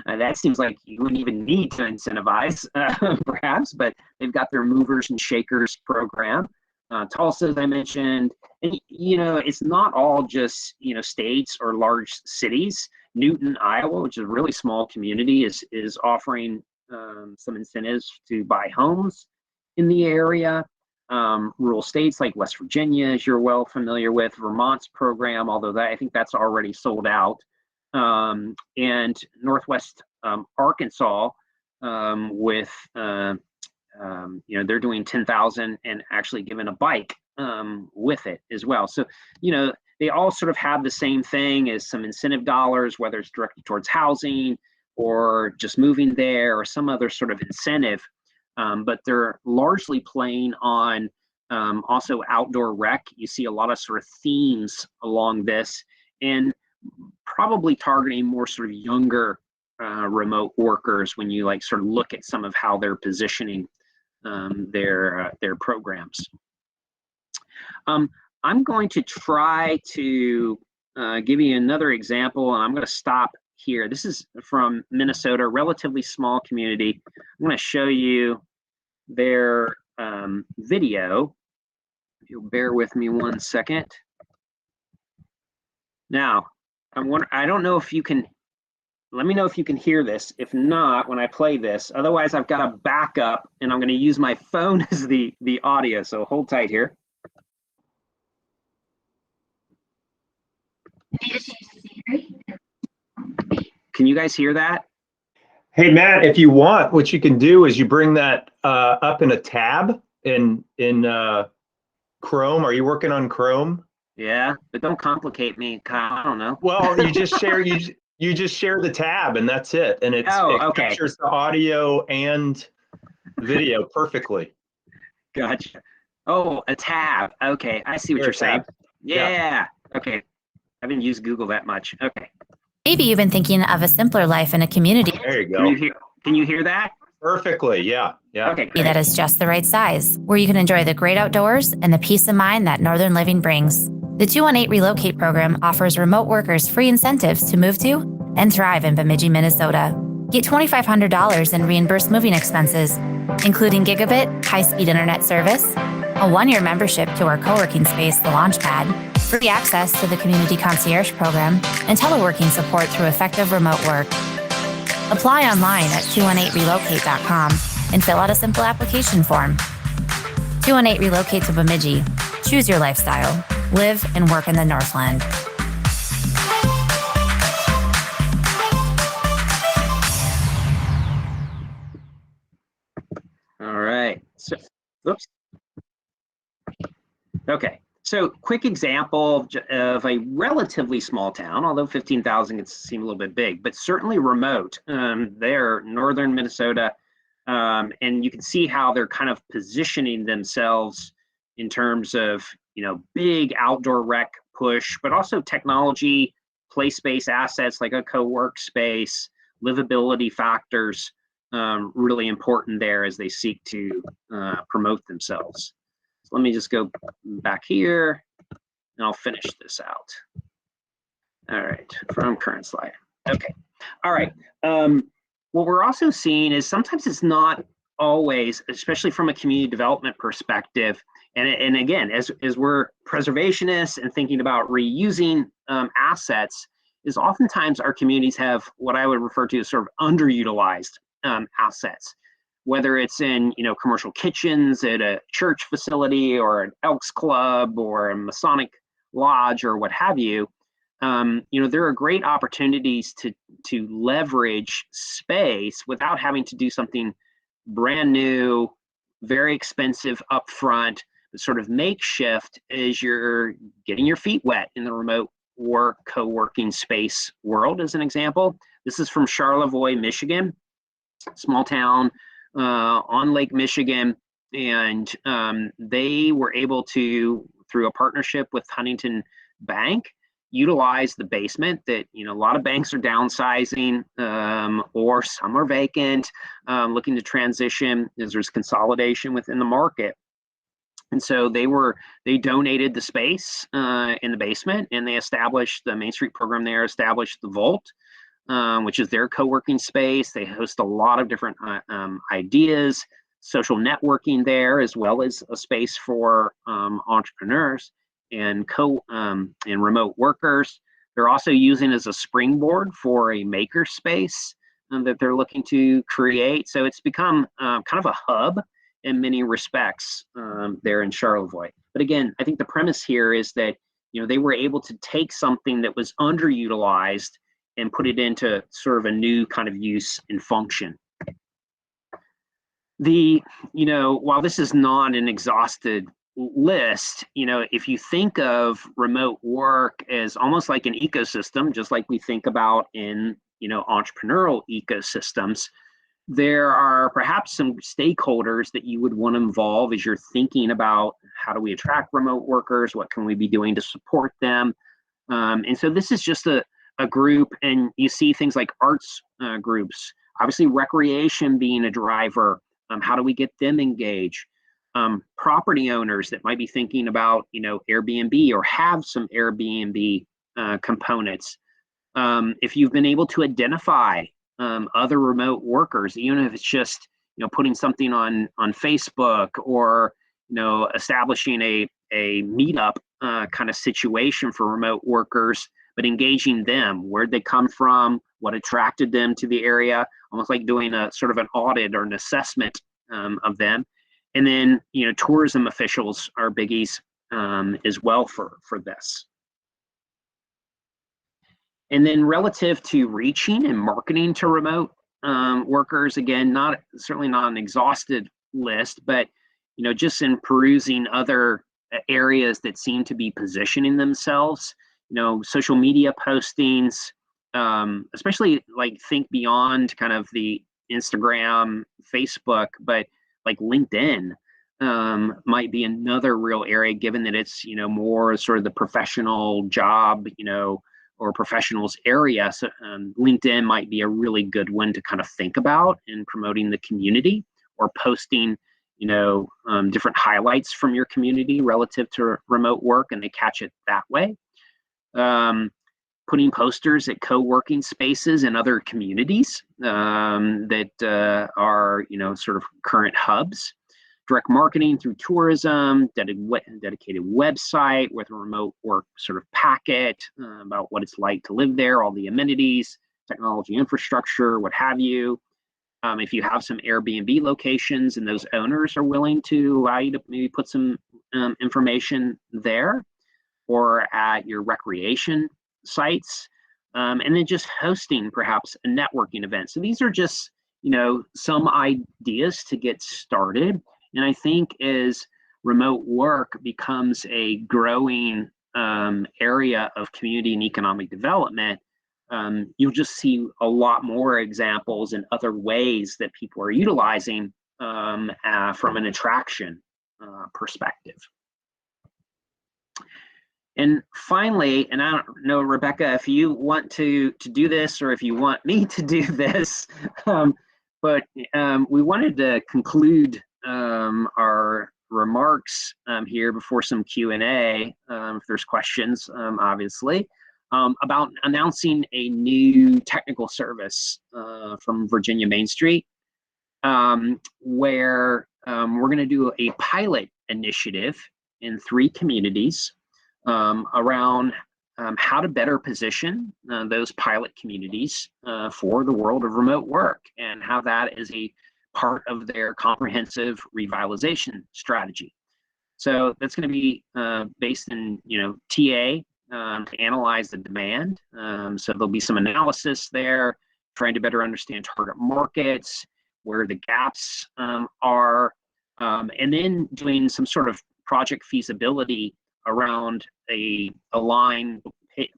[SPEAKER 3] that seems like you wouldn't even need to incentivize, perhaps, but they've got their movers and shakers program. Tulsa, as I mentioned, and it's not all just states or large cities. Newton, Iowa, which is a really small community, is offering some incentives to buy homes in the area. Rural states like West Virginia, as you're well familiar with, Vermont's program, although I think that's already sold out, and Northwest Arkansas with they're doing 10,000 and actually giving a bike with it as well. So they all sort of have the same thing as some incentive dollars, whether it's directed towards housing or just moving there or some other sort of incentive. But they're largely playing on also outdoor rec. You see a lot of sort of themes along this, and probably targeting more sort of younger remote workers when you sort of look at some of how they're positioning their programs. I'm going to try to give you another example, and I'm going to stop here. This is from Minnesota, relatively small community. I'm going to show you their video. If you'll bear with me 1 second. Now, I don't know if you can, let me know if you can hear this. If not, when I play this, otherwise I've got a backup and I'm going to use my phone as the audio. So hold tight here. Can you guys hear that?
[SPEAKER 2] Hey, Matt, if you want, what you can do is you bring that up in a tab in Chrome. Are you working on Chrome?
[SPEAKER 3] Yeah, but don't complicate me, Kyle. I don't know.
[SPEAKER 2] Well, you just share you just share the tab and that's it. And it captures the audio and video perfectly.
[SPEAKER 3] Gotcha. Oh, a tab. Okay, I see what you're saying. Yeah. Okay. I haven't used Google that much. Okay.
[SPEAKER 4] Maybe you've been thinking of a simpler life in a community.
[SPEAKER 2] There you go.
[SPEAKER 3] Can you hear that?
[SPEAKER 2] Perfectly. Yeah.
[SPEAKER 3] Okay, great.
[SPEAKER 4] That is just the right size, where you can enjoy the great outdoors and the peace of mind that Northern living brings. The 218 Relocate program offers remote workers free incentives to move to and thrive in Bemidji, Minnesota. Get $2,500 in reimbursed moving expenses, including gigabit high-speed internet service, a 1-year membership to our co-working space, The Launchpad, free access to the Community Concierge Program, and teleworking support through effective remote work. Apply online at 218relocate.com and fill out a simple application form. 218 Relocate to Bemidji. Choose your lifestyle. Live and work in the Northland.
[SPEAKER 3] All right. So, oops. Okay. So, quick example of a relatively small town, although 15,000 can seem a little bit big, but certainly remote. They're northern Minnesota, and you can see how they're kind of positioning themselves in terms of big outdoor rec push, but also technology, play space assets like a co-work space, livability factors, really important there as they seek to promote themselves. So let me just go back here and I'll finish this out. All right, from current slide. Okay, all right. What we're also seeing is sometimes it's not always, especially from a community development perspective, and again, as we're preservationists and thinking about reusing assets, is oftentimes our communities have what I would refer to as sort of underutilized assets, whether it's in commercial kitchens at a church facility or an Elks Club or a Masonic lodge or what have you. There are great opportunities to leverage space without having to do something brand new, very expensive upfront, but sort of makeshift as you're getting your feet wet in the remote work co-working space world. As an example, this is from Charlevoix, Michigan, small town on Lake Michigan, and they were able to, through a partnership with Huntington Bank, utilize the basement that, a lot of banks are downsizing, or some are vacant, looking to transition as there's consolidation within the market. And so they donated the space in the basement, and they established the Main Street program there, established the Vault, which is their co-working space. They host a lot of different ideas, social networking there, as well as a space for entrepreneurs and remote workers. They're also using as a springboard for a maker space that they're looking to create. So it's become kind of a hub in many respects there in Charlevoix. But again, I think the premise here is that they were able to take something that was underutilized and put it into sort of a new kind of use and function. While this is not an exhausted list, if you think of remote work as almost like an ecosystem, just like we think about in entrepreneurial ecosystems, there are perhaps some stakeholders that you would want to involve as you're thinking about how do we attract remote workers, what can we be doing to support them. And so this is just a group, and you see things like arts groups, obviously recreation being a driver. How do we get them engaged? Property owners that might be thinking about Airbnb or have some Airbnb components. If you've been able to identify other remote workers, even if it's just putting something on Facebook, or establishing a meetup kind of situation for remote workers, but engaging them, where'd they come from, what attracted them to the area, almost like doing a sort of an audit or an assessment of them. And then tourism officials are biggies as well for this. And then relative to reaching and marketing to remote workers, again, certainly not an exhausted list, but just in perusing other areas that seem to be positioning themselves, social media postings, especially think beyond kind of the Instagram, Facebook, but like LinkedIn might be another real area, given that it's more sort of the professional job or professionals area. So LinkedIn might be a really good one to kind of think about in promoting the community, or posting different highlights from your community relative to remote work, and they catch it that way. Putting posters at co-working spaces in other communities that are sort of current hubs. Direct marketing through tourism, dedicated website with a remote work sort of packet about what it's like to live there, all the amenities, technology infrastructure, what have you. If you have some Airbnb locations and those owners are willing to allow you to maybe put some information there, or at your recreation sites, and then just hosting perhaps a networking event. So these are just some ideas to get started. And I think as remote work becomes a growing area of community and economic development, you'll just see a lot more examples and other ways that people are utilizing from an attraction perspective. And finally, and I don't know, Rebecca, if you want to do this, or if you want me to do this, but we wanted to conclude our remarks here before some Q&A, if there's questions, obviously, about announcing a new technical service from Virginia Main Street, where we're going to do a pilot initiative in 3 communities around how to better position those pilot communities for the world of remote work, and how that is a part of their comprehensive revitalization strategy. So that's going to be based in TA to analyze the demand. So there'll be some analysis there, trying to better understand target markets, where the gaps are, and then doing some sort of project feasibility around a line,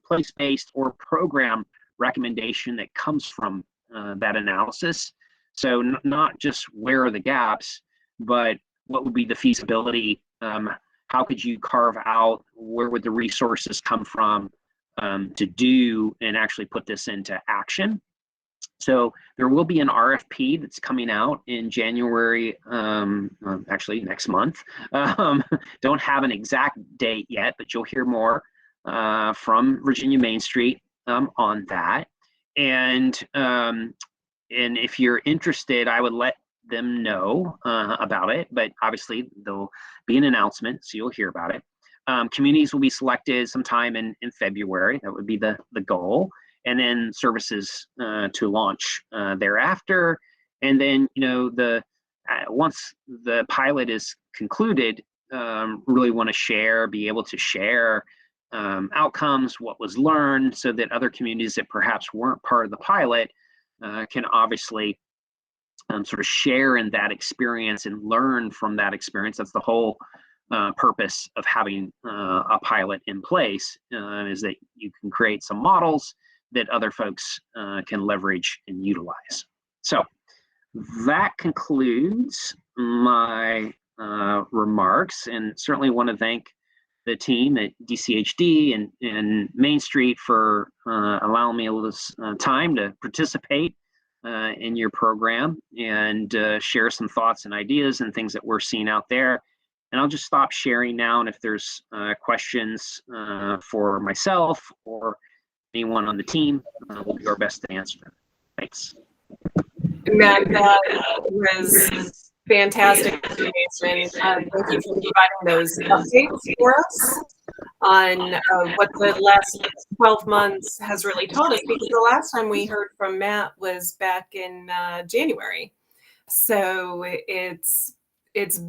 [SPEAKER 3] place-based or program recommendation that comes from that analysis. So not just where are the gaps, but what would be the feasibility? How could you carve out, where would the resources come from to do and actually put this into action? So there will be an RFP that's coming out in January, actually next month. Don't have an exact date yet, but you'll hear more from Virginia Main Street on that. And if you're interested, I would let them know about it, but obviously there'll be an announcement, so you'll hear about it. Communities will be selected sometime in February. That would be the goal. And then services to launch thereafter. And then, once the pilot is concluded, really want to be able to share outcomes, what was learned, so that other communities that perhaps weren't part of the pilot can obviously sort of share in that experience and learn from that experience. That's the whole purpose of having a pilot in place, is that you can create some models that other folks can leverage and utilize. So that concludes my remarks, and certainly want to thank the team at DCHD and Main Street for allowing me a little time to participate in your program and share some thoughts and ideas and things that we're seeing out there. And I'll just stop sharing now, and if there's questions for myself or anyone on the team, we'll do our best to answer them. Thanks.
[SPEAKER 1] Matt, that was fantastic information. Thank you for providing those updates for us on what the last 12 months has really taught us, because the last time we heard from Matt was back in January. So it's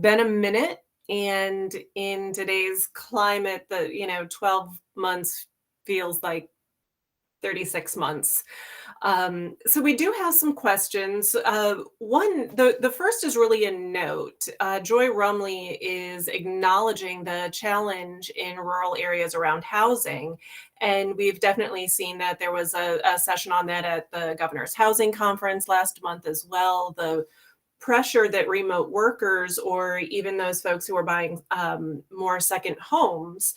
[SPEAKER 1] been a minute, and in today's climate, 12 months feels like 36 months. So we do have some questions. The first is really a note. Joy Rumley is acknowledging the challenge in rural areas around housing. And we've definitely seen that. There was a session on that at the Governor's Housing Conference last month as well. The pressure that remote workers, or even those folks who are buying more second homes,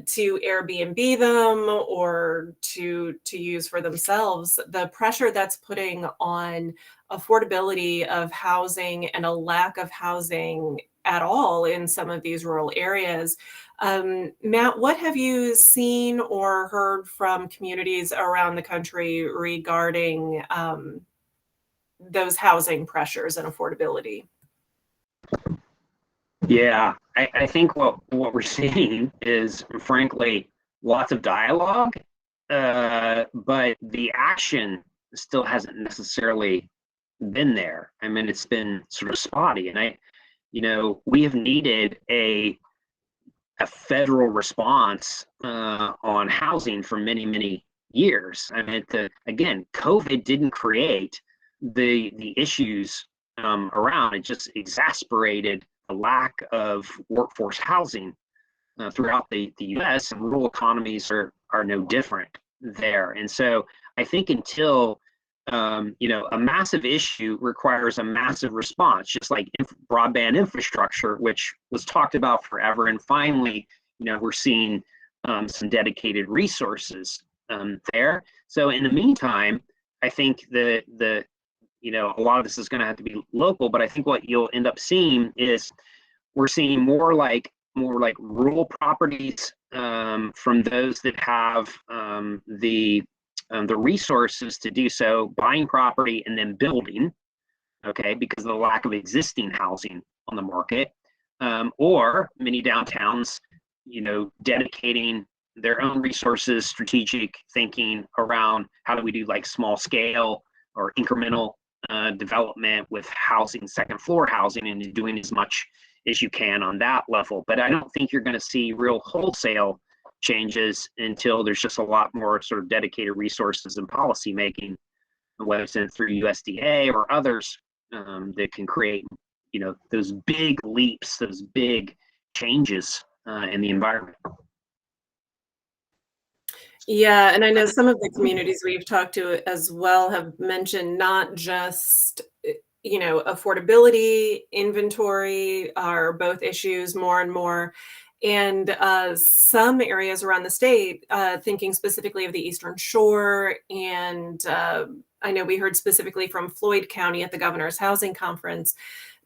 [SPEAKER 1] to Airbnb them or to use for themselves, the pressure that's putting on affordability of housing and a lack of housing at all in some of these rural areas. Matt, what have you seen or heard from communities around the country regarding those housing pressures and affordability?
[SPEAKER 3] Yeah, I think what we're seeing is, frankly, lots of dialogue, but the action still hasn't necessarily been there. I mean, it's been sort of spotty, and we have needed a federal response on housing for many, many years. I mean, again, COVID didn't create the issues around. It just exacerbated the lack of workforce housing throughout the U.S., and rural economies are no different there. And so I think until a massive issue requires a massive response, just like broadband infrastructure, which was talked about forever, and finally, we're seeing some dedicated resources there. So in the meantime, I think a lot of this is going to have to be local, but I think what you'll end up seeing is we're seeing more like rural properties from those that have the resources to do so, buying property and then building, okay, because of the lack of existing housing on the market, or many downtowns, dedicating their own resources, strategic thinking around how do we do like small scale or incremental development with housing, second floor housing, and doing as much as you can on that level. But I don't think you're going to see real wholesale changes until there's just a lot more sort of dedicated resources and policy making, whether it's through USDA or others that can create those big leaps, those big changes in the environment.
[SPEAKER 1] Yeah, and I know some of the communities we've talked to as well have mentioned not just, affordability, inventory are both issues more and more. And some areas around the state, thinking specifically of the Eastern Shore, and I know we heard specifically from Floyd County at the Governor's Housing Conference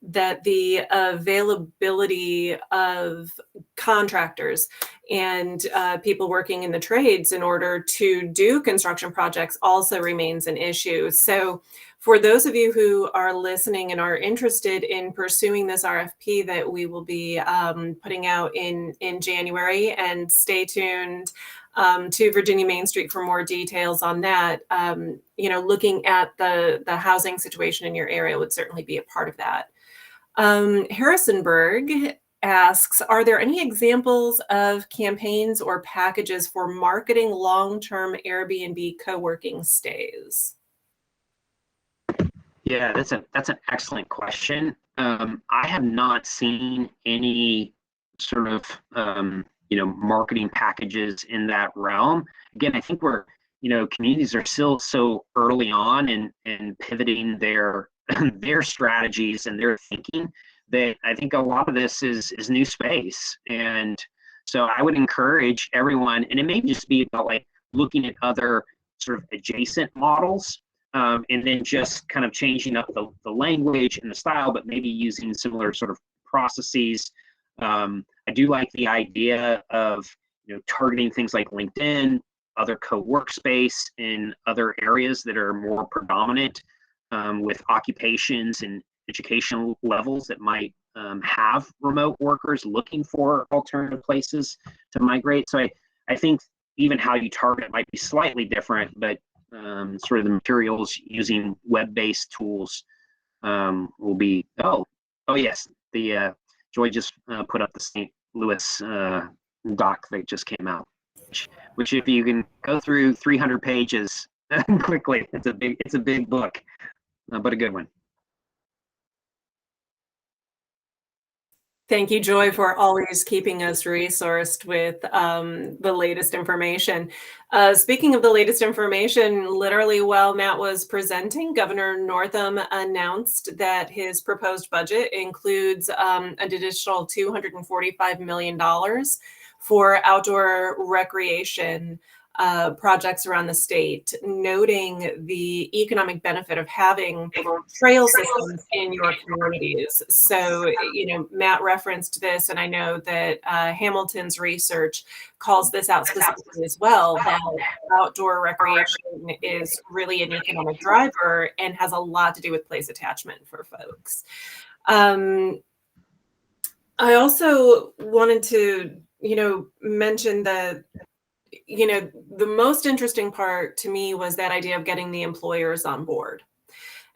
[SPEAKER 1] that the availability of contractors and people working in the trades in order to do construction projects also remains an issue. So for those of you who are listening and are interested in pursuing this RFP that we will be putting out in January, and stay tuned to Virginia Main Street for more details on that. Looking at the housing situation in your area would certainly be a part of that. Harrisonburg asks, are there any examples of campaigns or packages for marketing long-term Airbnb co-working stays?
[SPEAKER 3] Yeah, that's an excellent question. I have not seen any sort of marketing packages in that realm. Again, I think communities are still so early on in pivoting their their strategies and their thinking that I think a lot of this is new space. And so I would encourage everyone, and it may just be about like looking at other sort of adjacent models, and then just kind of changing up the language and the style, but maybe using similar sort of processes. I do like the idea of targeting things like LinkedIn, other co-workspace in other areas that are more predominant with occupations and educational levels that might have remote workers looking for alternative places to migrate. So I think even how you target it might be slightly different, but sort of the materials using web-based tools will be, oh yes, the Joy just put up the St. Louis doc that just came out, which if you can go through 300 pages quickly, it's a big book, but a good one.
[SPEAKER 1] Thank you, Joy, for always keeping us resourced with the latest information. Speaking of the latest information, literally while Matt was presenting, Governor Northam announced that his proposed budget includes an additional $245 million for outdoor recreation projects around the state, noting the economic benefit of having trail systems in your communities. So, Matt referenced this, and I know that Hamilton's research calls this out specifically as well, that outdoor recreation is really an economic driver and has a lot to do with place attachment for folks. I also wanted to, mention that the most interesting part to me was that idea of getting the employers on board.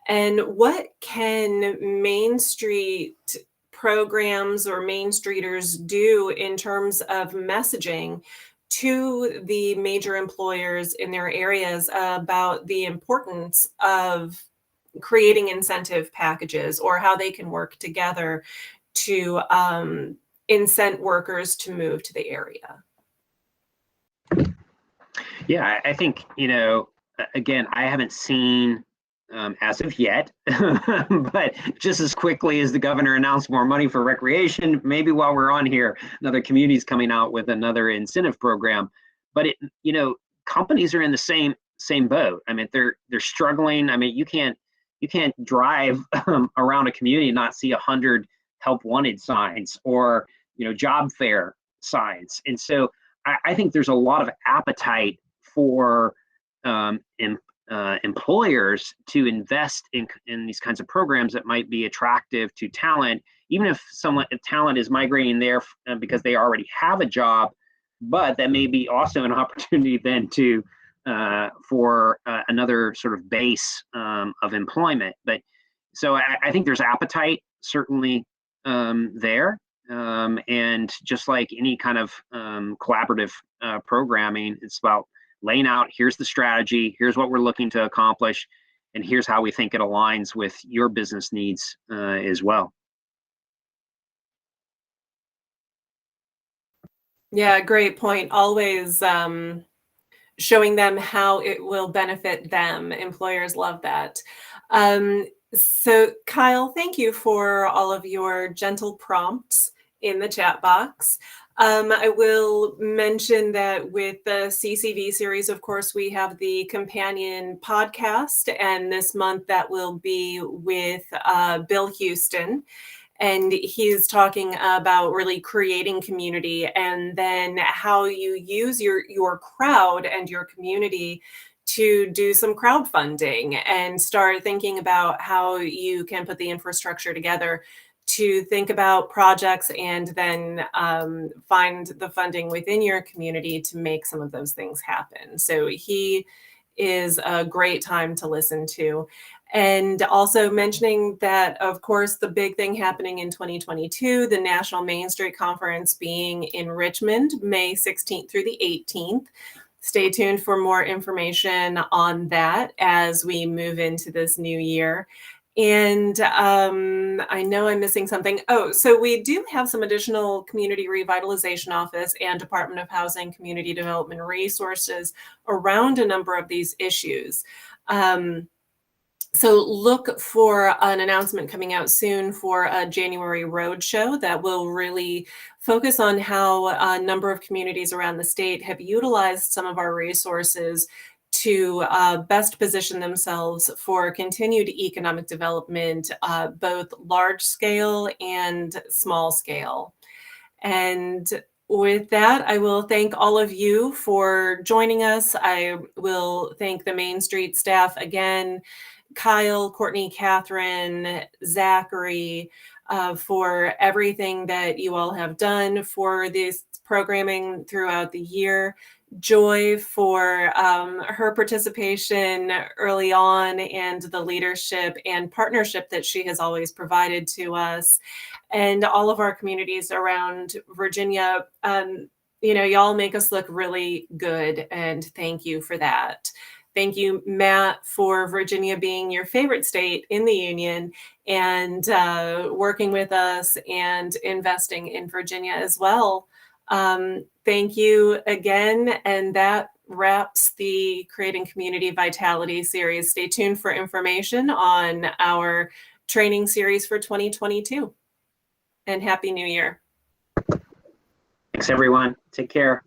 [SPEAKER 1] And what can Main Street programs or Main Streeters do in terms of messaging to the major employers in their areas about the importance of creating incentive packages, or how they can work together to incent workers to move to the area?
[SPEAKER 3] Yeah, I think, again, I haven't seen as of yet, but just as quickly as the governor announced more money for recreation, maybe while we're on here, another community's coming out with another incentive program. But companies are in the same boat. I mean, they're struggling. I mean, you can't drive around a community and not see 100 help wanted signs or job fair signs. And so I think there's a lot of appetite for employers to invest in these kinds of programs that might be attractive to talent, even if talent is migrating there because they already have a job, but that may be also an opportunity then to for another sort of base of employment. But so I think there's appetite certainly there. And just like any kind of collaborative programming, it's about laying out, here's the strategy, here's what we're looking to accomplish, and here's how we think it aligns with your business needs as well.
[SPEAKER 1] Yeah, great point. Always showing them how it will benefit them. Employers love that. So, Kyle, thank you for all of your gentle prompts in the chat box. I will mention that with the CCV series, of course, we have the companion podcast, and this month that will be with Bill Houston. And he's talking about really creating community and then how you use your crowd and your community to do some crowdfunding and start thinking about how you can put the infrastructure together to think about projects and then find the funding within your community to make some of those things happen. So he is a great time to listen to. And also mentioning that, of course, the big thing happening in 2022, the National Main Street Conference being in Richmond, May 16th through the 18th. Stay tuned for more information on that as we move into this new year. And I know I'm missing something. Oh, so we do have some additional Community Revitalization Office and Department of Housing Community Development resources around a number of these issues. So look for an announcement coming out soon for a January roadshow that will really focus on how a number of communities around the state have utilized some of our resources to best position themselves for continued economic development, both large scale and small scale. And with that, I will thank all of you for joining us. I will thank the Main Street staff again. Kyle, Courtney, Catherine, Zachary, for everything that you all have done for this programming throughout the year. Joy for her participation early on and the leadership and partnership that she has always provided to us, and all of our communities around Virginia. Y'all make us look really good, and thank you for that. Thank you, Matt, for Virginia being your favorite state in the union and working with us and investing in Virginia as well. Thank you again. And that wraps the Creating Community Vitality series. Stay tuned for information on our training series for 2022. And Happy New Year.
[SPEAKER 3] Thanks, everyone. Take care.